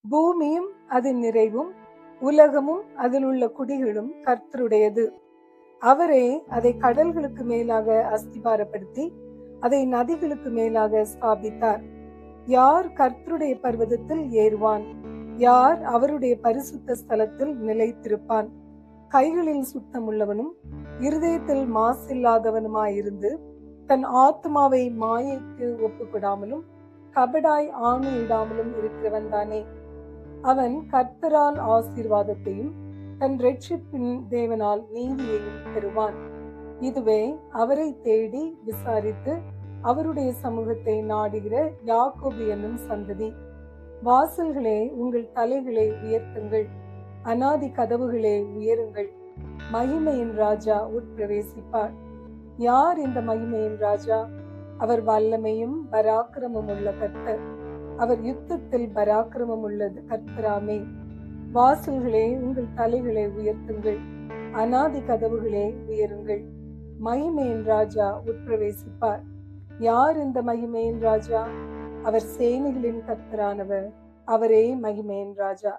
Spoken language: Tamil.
பூமியும் அதன் நிறைவும் உலகமும் அதில் உள்ள குடிகளும் கர்த்தருடையது. அவரே அதை கடல்களுக்கு மேலாக அஸ்திபாரப்படுத்தி அதை நதிகளுக்கு மேலாக ஸ்தாபித்தார். யார் கர்த்தருடைய பர்வதத்தில் ஏறுவான்? யார் அவருடைய பரிசுத்த ஸ்தலத்தில் நிலைத்திருப்பான்? கைகளில் சுத்தமுள்ளவனும் இருதயத்தில் மாசில்லாதவனுமாயிருந்து தன் ஆத்மாவை மாயைக்கு ஒப்புக்கொடாமலும் கபடாய் ஆணையிடாமலும் இருக்கிறவன் தானே. அவன் கர்த்தரால் ஆசீர்வாதத்தையும் தன் இரட்சிப்பின் தேவனால் நீதியையும் பெறுவான். இதுவே அவரை தேடி விசாரித்து அவருடைய சமூகத்தை நாடுகிற யாக்கோபு என்னும் சந்ததி. வாசல்களே, உங்கள் தலைகளை உயர்த்துங்கள், அநாதி கதவுகளே உயருங்கள், மகிமையின் ராஜா உட்பிரவேசிப்பார். யார் இந்த மகிமையின் ராஜா? அவர் வல்லமையும் பராக்கிரமும் உள்ள கர்த்தர். அவர் யுத்தத்தில் பராக்கிரமம் உள்ளது கர்த்தராமே. வாசல்களே, உங்கள் தலைகளை உயர்த்துங்கள், அநாதி கதவுகளே உயருங்கள், மகிமையின் ராஜா உட்பிரவேசிப்பார். யார் இந்த மகிமையின் ராஜா? அவர் சேனைகளின் கர்த்தரானவர். அவரே மகிமையின் ராஜா.